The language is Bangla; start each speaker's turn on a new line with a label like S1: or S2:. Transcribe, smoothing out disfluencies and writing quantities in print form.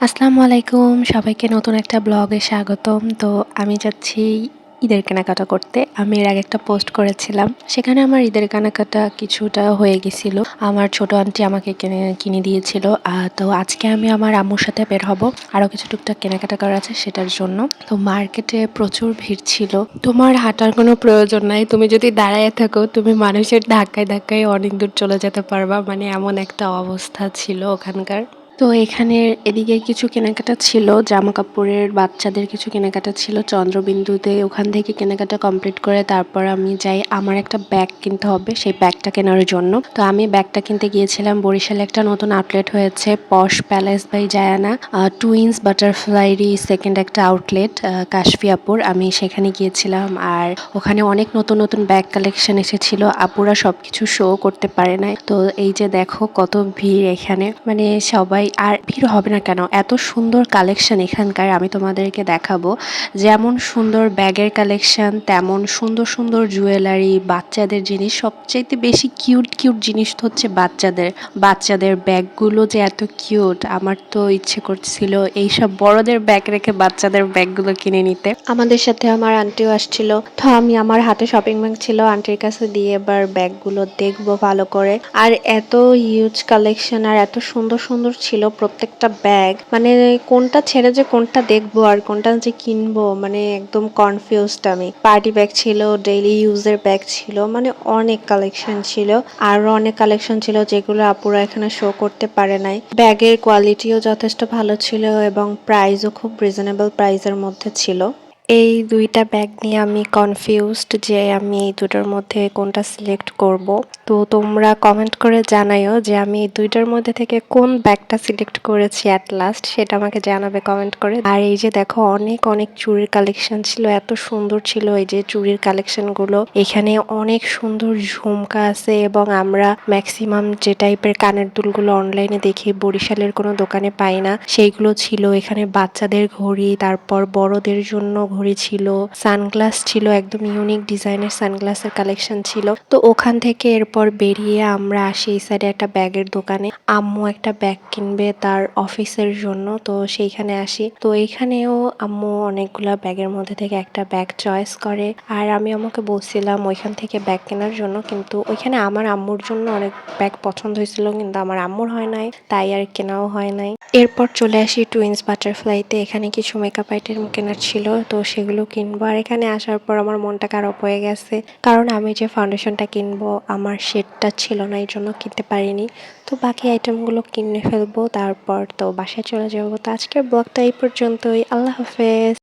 S1: আসসালামু আলাইকুম, সবাইকে নতুন একটা ব্লগে স্বাগতম। তো আমি যাচ্ছি ঈদের কেনাকাটা করতে। আমি এর আগে একটা পোস্ট করেছিলাম, সেখানে আমার ঈদের কেনাকাটা কিছুটা হয়ে গেছিল। আমার ছোট আন্টি আমাকে কিনে দিয়েছিল। তো আজকে আমি আমার আম্মুর সাথে বের হব, আরও কিছু টুকটাক কেনাকাটা করা আছে সেটার জন্য। তো মার্কেটে প্রচুর ভিড় ছিল। তোমার হাঁটার কোনো প্রয়োজন নাই, তুমি যদি দাঁড়ায় থাকো তুমি মানুষের ধাক্কায় ধাক্কায় অনেক দূর চলে যেতে পারবা, মানে এমন একটা অবস্থা ছিল ওখানকার। তো এখানে এদিকে কিছু কেনাকাটা ছিল, জামা কাপড়ের, বাচ্চাদের কিছু কেনাকাটা ছিল চন্দ্রবিন্দুতে। ওখান থেকে কেনাকাটা কমপ্লিট করে তারপর আমি যাই, আমার একটা ব্যাগ কিনতে হবে, সেই ব্যাগটা কেনার জন্য। তো আমি ব্যাগটা কিনতে গিয়েছিলাম বরিশালে। একটা নতুন আউটলেট হয়েছে, পশ প্যালেস বাই জায়ানা, টুইন্স বাটারফ্লাইরই সেকেন্ড একটা আউটলেট, কাশফিয়াপুর। আমি সেখানে গিয়েছিলাম, আর ওখানে অনেক নতুন নতুন ব্যাগ কালেকশন এসেছিল। আপুরা সবকিছু শো করতে পারে নাই। তো এই যে দেখো কত ভিড় এখানে, মানে সবাই। আর ভিড় হবে না কেন, এত সুন্দর কালেকশন এখানকার, আমি তোমাদেরকে দেখাবো। যেমন সুন্দর ব্যাগের কালেকশন, তেমন সুন্দর সুন্দর জুয়েলারি, বাচ্চাদের জিনিস। সবচাইতে বেশি কিউট কিউট জিনিস তো হচ্ছে বাচ্চাদের ব্যাগগুলো যে এত কিউট, আমার তো ইচ্ছে করছিল এইসব বড়দের ব্যাগ রেখে বাচ্চাদের ব্যাগগুলো কিনে নিতে। আমাদের সাথে আমার আন্টিও আসছিল, তো আমি আমার হাতে শপিং ব্যাগ ছিল, আন্টির কাছে দিয়ে এবার ব্যাগগুলো দেখবো ভালো করে। আর এত হিউজ কালেকশন আর এত সুন্দর সুন্দর ছিল প্রত্যেকটা ব্যাগ, মানে কোনটা ছেড়ে যে কোনটা দেখবো আর কোনটা যে কিনবো, মানে একদম কনফিউজড আমি। পার্টি ব্যাগ ছিল, ডেইলি ইউজের ব্যাগ ছিল, মানে অনেক কালেকশন ছিল। আরো অনেক কালেকশন ছিল যেগুলো আপুরা এখানে শো করতে পারে নাই। ব্যাগের কোয়ালিটিও যথেষ্ট ভালো ছিল এবং প্রাইসও খুব রিজনেবল প্রাইসের মধ্যে ছিল। এই দুইটা ব্যাগ নিয়ে আমি কনফিউজড যে আমি এই দুটোর মধ্যে কোনটা সিলেক্ট করব। তো তোমরা কমেন্ট করে জানাইও যে আমি এই দুইটার মধ্যে থেকে কোন ব্যাগটা সিলেক্ট করেছি অ্যাট লাস্ট, সেটা আমাকে জানাবে কমেন্ট করে। আর এই যে দেখো অনেক অনেক চুড়ির কালেকশন ছিল, এত সুন্দর ছিল এই যে চুড়ির কালেকশনগুলো। এখানে অনেক সুন্দর ঝুমকা আছে, এবং আমরা ম্যাক্সিমাম যে টাইপের কানের দুলগুলো অনলাইনে দেখি বরিশালের কোনো দোকানে পাই না, সেইগুলো ছিল এখানে। বাচ্চাদের ঘড়ি, তারপর বড়দের জন্য ঘড়ি ছিল, সানগ্লাস ছিল, একদম ইউনিক ডিজাইনের সানগ্লাসের কালেকশন ছিল। তো ওখান থেকে এরপর বেরিয়ে আমরা আসি এই সাইডে একটা ব্যাগের দোকানে। আম্মু একটা ব্যাগ কিনবে তার অফিসের জন্য, তো সেইখানে আসি। তো এইখানেও আম্মু অনেকগুলা ব্যাগের মধ্যে থেকে একটা ব্যাগ চয়েস করে, আর আমি আমাকে বলছিলাম ওইখান থেকে ব্যাগ কেনার জন্য, কিন্তু ওইখানে আমার আম্মুর জন্য অনেক ব্যাগ পছন্দ হয়েছিল, কিন্তু আমার আম্মুর হয় নাই, তাই আর কেনাও হয় নাই। এরপর চলে আসি টুইন্স বাটারফ্লাইতে। এখানে কিছু মেকআপ আইটেম কেনার ছিল, তো সেগুলো কিনবো। আর এখানে আসার পর আমার মনটা খারাপ হয়ে গেছে, কারণ আমি যে ফাউন্ডেশনটা কিনবো আমার শেডটা ছিল না, এই জন্য কিনতে পারিনি। তো বাকি আইটেমগুলো কিনে ফেলবো, তারপর তো বাসায় চলে যাবো। তো আজকের ব্লগটা এই পর্যন্তই। আল্লাহ হাফেজ।